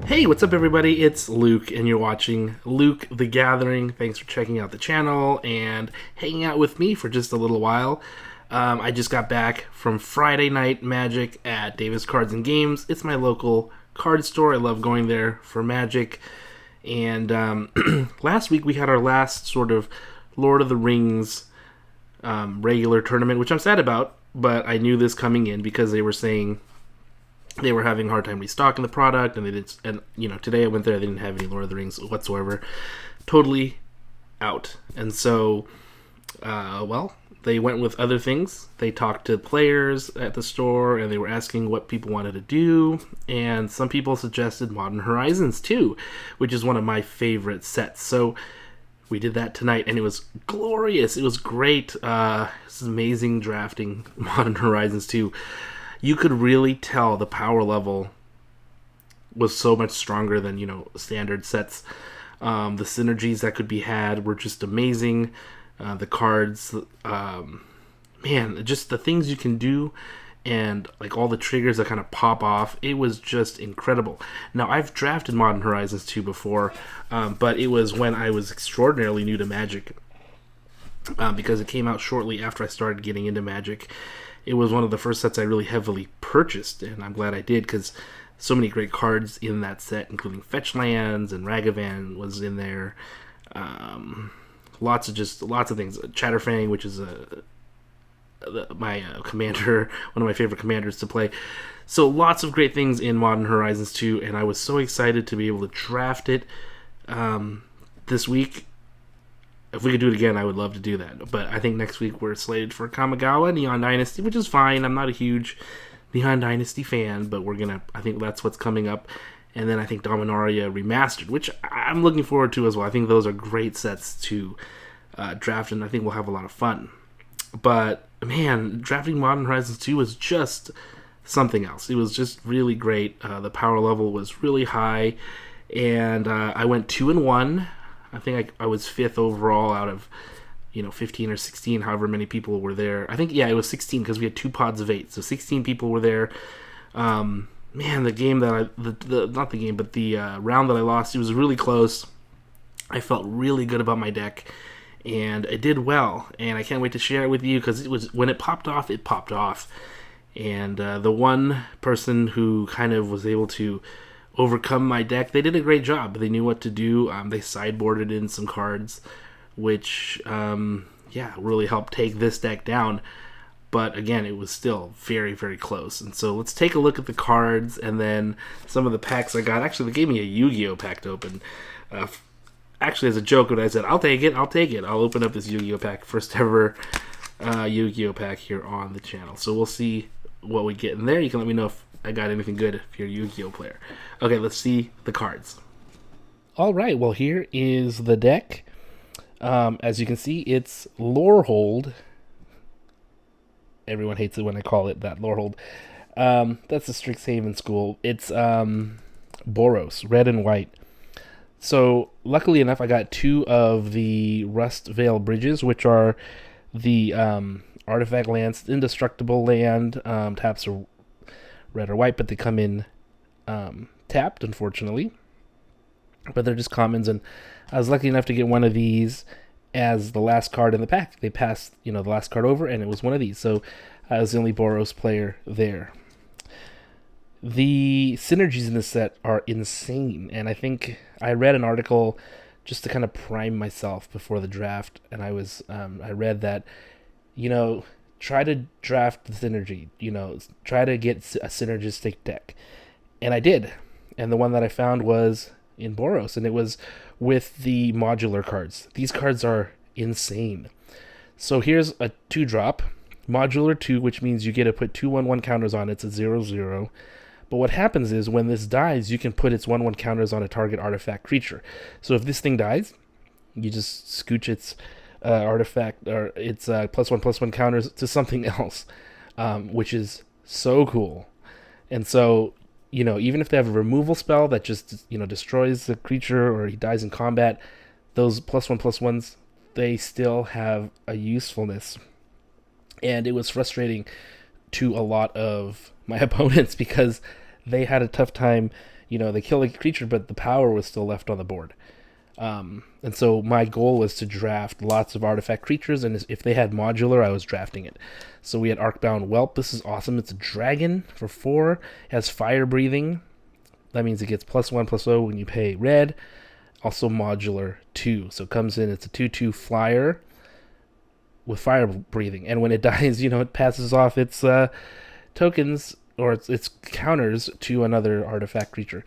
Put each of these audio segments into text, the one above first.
Hey, what's up, everybody? It's Luke, and you're watching Luke the Gathering. Thanks for checking out the channel and hanging out with me for just a little while. I just got back from Friday Night Magic at Davis Cards and Games. It's my local card store. I love going there for Magic. And last week we had our last sort of Lord of the Rings regular tournament, which I'm sad about, but I knew this coming in because they were saying they were having a hard time restocking the product, and they did. And today I went there, they didn't have any Lord of the Rings whatsoever, totally out. And so, they went with other things. They talked to players at the store, and they were asking what people wanted to do. And some people suggested Modern Horizons 2, which is one of my favorite sets. So we did that tonight, and it was glorious. It was great. It's amazing drafting Modern Horizons 2. You could really tell the power level was so much stronger than standard sets. The synergies that could be had were just amazing. The cards, just the things you can do, and like all the triggers that kind of pop off. It was just incredible. Now, I've drafted Modern Horizons 2 before, but it was when I was extraordinarily new to Magic, because it came out shortly after I started getting into Magic. It was one of the first sets I really heavily purchased, and I'm glad I did, because so many great cards in that set, including Fetch Lands, and Ragavan was in there. Lots of things. Chatterfang, which is my commander, one of my favorite commanders to play. So lots of great things in Modern Horizons 2, and I was so excited to be able to draft it this week. If we could do it again, I would love to do that. But I think next week we're slated for Kamigawa Neon Dynasty, which is fine. I'm not a huge Neon Dynasty fan, but I think that's what's coming up. And then I think Dominaria Remastered, which I'm looking forward to as well. I think those are great sets to draft, and I think we'll have a lot of fun. But, man, drafting Modern Horizons 2 was just something else. It was just really great. The power level was really high, and I went 2-1. I think I was 5th overall out of 15 or 16, however many people were there. I think, it was 16 because we had 2 pods of 8, so 16 people were there. The game that the round that I lost, it was really close. I felt really good about my deck, and it did well, and I can't wait to share it with you, because when it popped off, it popped off. And the one person who kind of was able to overcome my deck, they did a great job. They knew what to do. They sideboarded in some cards, which really helped take this deck down. But again, it was still very, very close. And so let's take a look at the cards and then some of the packs I got. Actually, they gave me a Yu-Gi-Oh pack to open. Actually, as a joke, when I said, I'll take it. I'll open up this Yu-Gi-Oh pack. First ever Yu-Gi-Oh pack here on the channel. So we'll see what we get in there. You can let me know if I got anything good if you're a Yu-Gi-Oh player. Okay, let's see the cards. All right, well, here is the deck. As you can see, it's Lorehold. Everyone hates it when I call it that, Lorehold. That's the Strixhaven school. It's Boros, red and white. So, luckily enough, I got 2 of the Rustvale Bridges, which are the artifact lands, indestructible land. Taps are red or white, but they come in tapped, unfortunately. But they're just commons, and I was lucky enough to get one of these as the last card in the pack. They passed, the last card over, and it was one of these. So I was the only Boros player there. The synergies in this set are insane, and I think I read an article just to kind of prime myself before the draft, and I read that, try to draft the synergy, try to get a synergistic deck. And I did. And the one that I found was in Boros, and it was with the modular cards. These cards are insane. So here's a 2-drop, modular 2, which means you get to put 2 1/1 counters on it. It's a 0/0. But what happens is when this dies, you can put its 1/1 counters on a target artifact creature. So if this thing dies, you just scooch its artifact or its +1/+1 counters to something else, which is so cool. And so, even if they have a removal spell that just, destroys the creature or he dies in combat, those +1/+1s, they still have a usefulness. And it was frustrating to a lot of my opponents because they had a tough time, They kill the creature, but the power was still left on the board. And so my goal was to draft lots of artifact creatures, and if they had modular, I was drafting it. So we had Arcbound Whelp. This is awesome. It's a dragon for 4. It has fire breathing. That means it gets +1/+0 when you pay red. Also modular 2. So it comes in, it's a 2/2 flyer with fire breathing. And when it dies, it passes off its tokens or its counters to another artifact creature.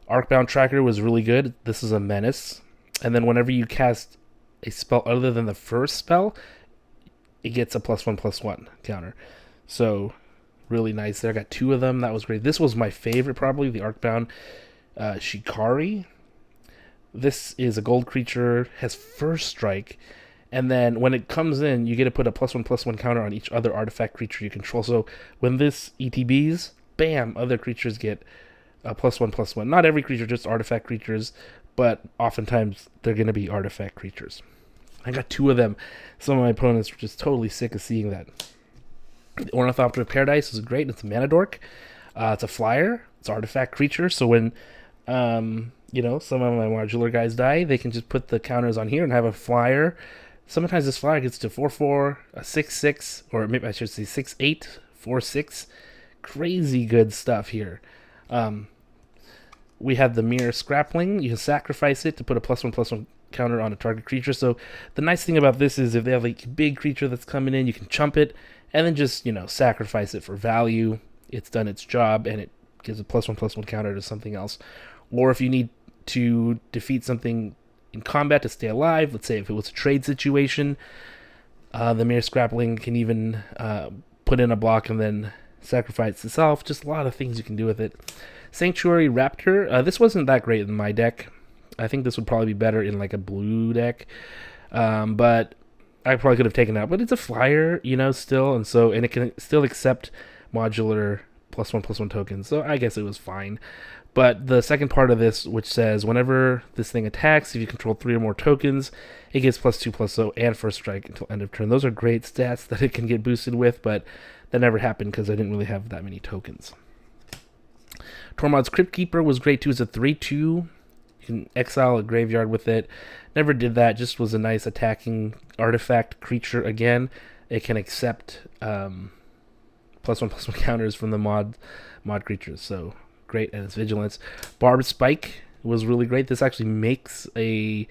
Arcbound Tracker was really good. This is a menace. And then whenever you cast a spell other than the first spell, it gets a +1/+1 counter. So really nice there. I got 2 of them. That was great. This was my favorite, probably, the Arcbound Shikari. This is a gold creature, has first strike, and then when it comes in, you get to put a +1/+1 counter on each other artifact creature you control. So when this ETBs, bam, other creatures get a +1/+1. Not every creature, just artifact creatures, but oftentimes they're going to be artifact creatures. I got 2 of them. Some of my opponents were just totally sick of seeing that. The Ornithopter of Paradise is great. It's a mana dork. It's a flyer. It's an artifact creature. So when some of my modular guys die, they can just put the counters on here and have a flyer. Sometimes this flyer gets to 4/4, a 6/6, or maybe I should say 6/8, 4/6. Crazy good stuff here. We have the Mirror Scrapling. You can sacrifice it to put a +1/+1 counter on a target creature. So the nice thing about this is if they have a big creature that's coming in, you can chump it and then just, sacrifice it for value. It's done its job and it gives a +1/+1 counter to something else. Or if you need to defeat something in combat to stay alive, let's say if it was a trade situation, the Mirror Scrapling can even put in a block and then sacrifice itself. Just a lot of things you can do with it. Sanctuary Raptor. This wasn't that great in my deck. I think this would probably be better in like a blue deck. But I probably could have taken it out. But it's a flyer, still. And it can still accept modular +1/+1 tokens. So I guess it was fine. But the second part of this, which says whenever this thing attacks, if you control 3 or more tokens, it gets +2/+0 and first strike until end of turn. Those are great stats that it can get boosted with, but that never happened because I didn't really have that many tokens. Tormod's Cryptkeeper was great too. It's a 3/2. You can exile a graveyard with it. Never did that. Just was a nice attacking artifact creature again. It can accept +1/+1 counters from the mod creatures. So great, and its vigilance. Barbed Spike was really great. This actually makes a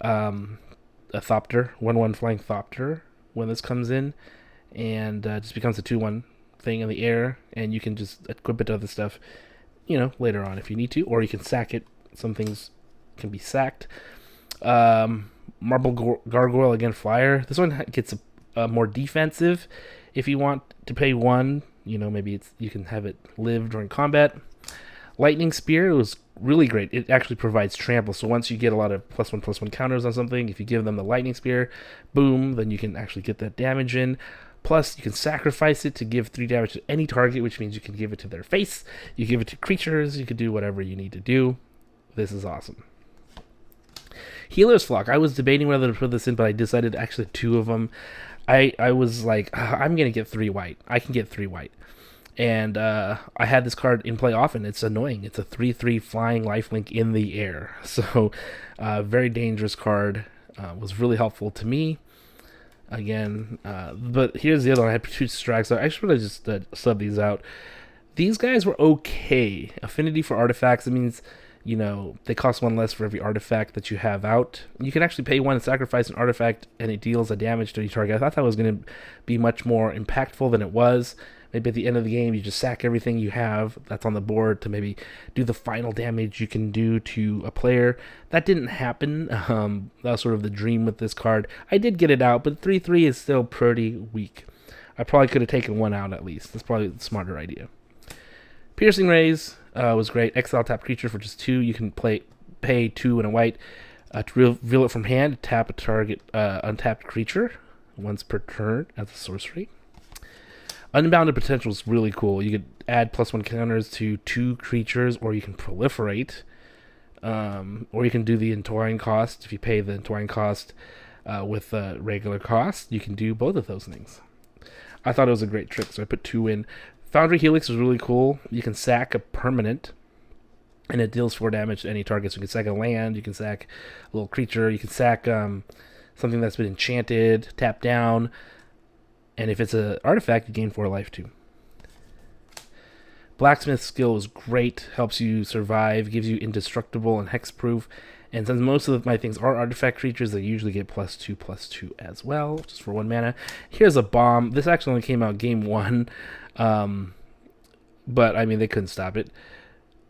Thopter, 1/1 flying Thopter when this comes in, and just becomes a 2/1 thing in the air, and you can just equip it to other stuff, later on if you need to, or you can sack it. Some things can be sacked. Marble Gargoyle, again, flyer. This one gets a more defensive. If you want to pay 1, maybe you can have it live during combat. Lightning Spear was really great. It actually provides trample. So once you get a lot of +1/+1 counters on something, if you give them the Lightning Spear, boom, then you can actually get that damage in. Plus, you can sacrifice it to give 3 damage to any target, which means you can give it to their face. You give it to creatures. You can do whatever you need to do. This is awesome. Healer's Flock. I was debating whether to put this in, but I decided actually 2 of them. I was like, I'm going to get 3 white. I can get 3 white. And I had this card in play often. It's annoying. It's a 3/3 flying lifelink in the air. So, very dangerous card. Was really helpful to me. Again, but here's the other one. I had 2 strikes. So I actually want to just sub these out. These guys were okay. Affinity for artifacts. It means, they cost 1 less for every artifact that you have out. You can actually pay 1 and sacrifice an artifact, and it deals a damage to each target. I thought that was going to be much more impactful than it was. Maybe at the end of the game, you just sack everything you have that's on the board to maybe do the final damage you can do to a player. That didn't happen. That was sort of the dream with this card. I did get it out, but 3/3 is still pretty weak. I probably could have taken 1 out at least. That's probably the smarter idea. Piercing Rays was great. Exile tap creature for just 2. You can pay 2 and a white to reveal it from hand. Tap a target untapped creature once per turn as a sorcery. Unbounded Potential is really cool. You could add +1 counters to 2 creatures, or you can proliferate, or you can do the Entwine cost. If you pay the Entwine cost with the regular cost, you can do both of those things. I thought it was a great trick, so I put 2 in. Foundry Helix is really cool. You can sack a permanent and it deals 4 damage to any target. So you can sack a land, you can sack a little creature, you can sack something that's been enchanted, tap down, and if it's an artifact, you gain 4 life too. Blacksmith skill is great, helps you survive, gives you indestructible and hexproof. And since most of my things are artifact creatures, they usually get +2/+2 as well, just for 1 mana. Here's a bomb. This actually only came out game 1, but I mean, they couldn't stop it.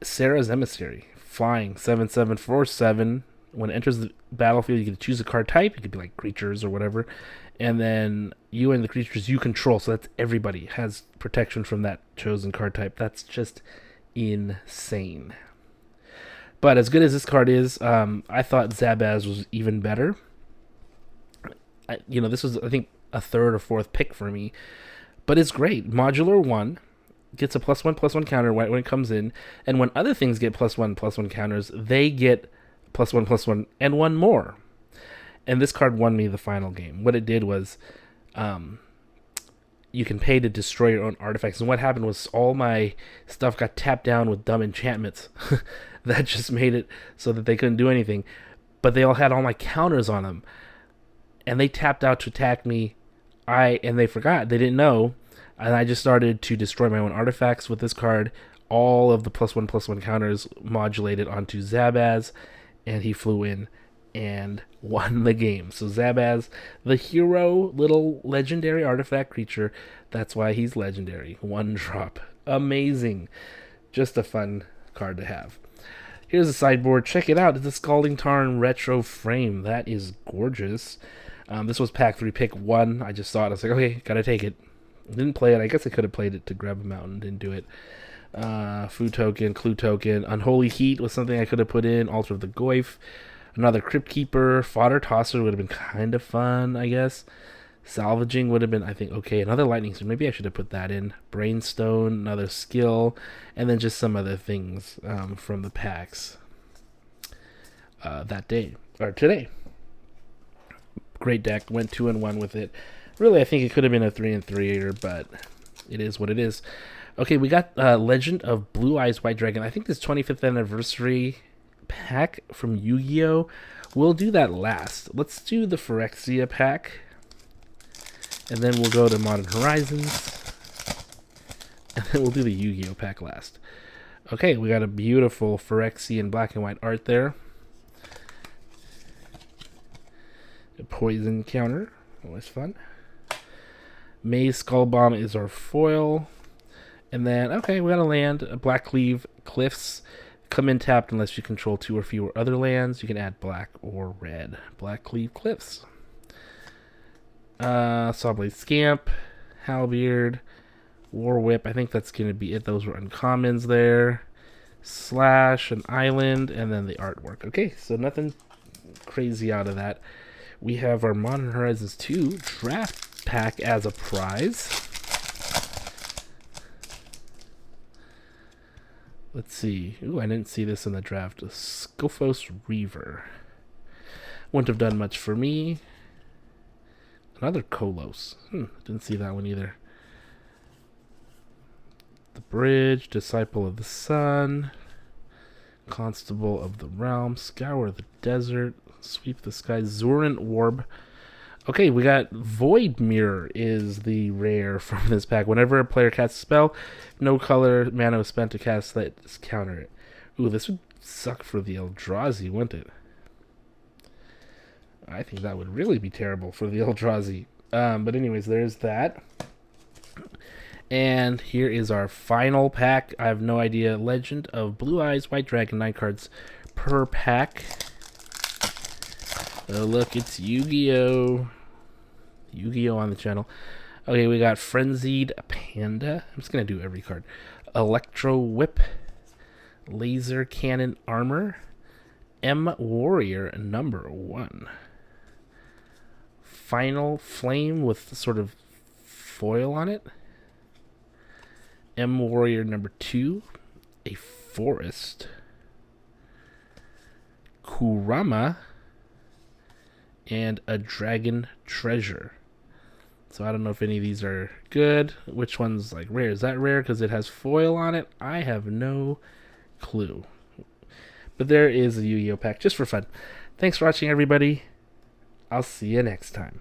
Serra's Emissary, flying, 7/7/4/7. When it enters the battlefield, you can choose a card type. It could be like creatures or whatever. And then you and the creatures you control, so that's everybody, has protection from that chosen card type. That's just insane. But as good as this card is, I thought Zabaz was even better. This was, I think, a 3rd or 4th pick for me. But it's great. Modular 1 gets a +1/+1 counter when it comes in. And when other things get +1/+1 counters, they get +1/+1 and 1 more. And this card won me the final game. What it did was, you can pay to destroy your own artifacts. And what happened was all my stuff got tapped down with dumb enchantments. That just made it so that they couldn't do anything. But they all had all my counters on them. And they tapped out to attack me. And they forgot. They didn't know. And I just started to destroy my own artifacts with this card. All of the +1/+1 counters modulated onto Zabaz. And he flew in and won the game. So Zabaz, the hero, little legendary artifact creature. That's why he's legendary. 1 drop. Amazing. Just a fun card to have. Here's the sideboard. Check it out. It's a Scalding Tarn Retro Frame. That is gorgeous. This was pack 3, pick 1. I just saw it. I was like, okay, gotta take it. Didn't play it. I guess I could have played it to grab a mountain. Didn't do it. Food token, clue token. Unholy Heat was something I could have put in. Altar of the Goyf. Another Crypt Keeper. Fodder Tosser would have been kind of fun, I guess. Salvaging would have been, I think, okay. Another Lightning Stone. Maybe I should have put that in. Brainstone, another skill. And then just some other things from the packs that day. Or today. Great deck. Went 2-1 with it. Really, I think it could have been a 3-3-er, but it is what it is. Okay, we got Legend of Blue Eyes White Dragon. I think this 25th anniversary pack from Yu-Gi-Oh! We'll do that last. Let's do the Phyrexia pack. And then we'll go to Modern Horizons. And then we'll do the Yu-Gi-Oh! Pack last. Okay, we got a beautiful Phyrexian black and white art there. A poison counter. Always fun. Maze Skull Bomb is our foil. And then, okay, we got a land, a Blackcleave Cliffs. Come in tapped unless you control 2 or fewer other lands. You can add black or red. Blackcleave Cliffs. Sawblade Scamp. Halbeard. War Whip. I think that's going to be it. Those were uncommons there. Slash, an island, and then the artwork. Okay, so nothing crazy out of that. We have our Modern Horizons 2 draft pack as a prize. Let's see. Ooh, I didn't see this in the draft. Skophos Reaver. Wouldn't have done much for me. Another Kolos. Didn't see that one either. The Bridge. Disciple of the Sun. Constable of the Realm. Scour the Desert. Sweep the Sky. Zuran Orb. Okay, we got Void Mirror is the rare from this pack. Whenever a player casts a spell, no color mana is spent to cast that, counter it. Ooh, this would suck for the Eldrazi, wouldn't it? I think that would really be terrible for the Eldrazi. But anyways, there's that. And here is our final pack. I have no idea. Legend of Blue Eyes White Dragon, 9 cards per pack. Oh, look, it's Yu-Gi-Oh! Yu-Gi-Oh! On the channel. Okay, we got Frenzied Panda. I'm just going to do every card. Electro Whip. Laser Cannon Armor. M Warrior #1. Final Flame with sort of foil on it. M Warrior #2. A Forest. Kurama. And a Dragon Treasure. So I don't know if any of these are good. Which one's like rare? Is that rare because it has foil on it? I have no clue. But there is a Yu-Gi-Oh pack just for fun. Thanks for watching, everybody. I'll see you next time.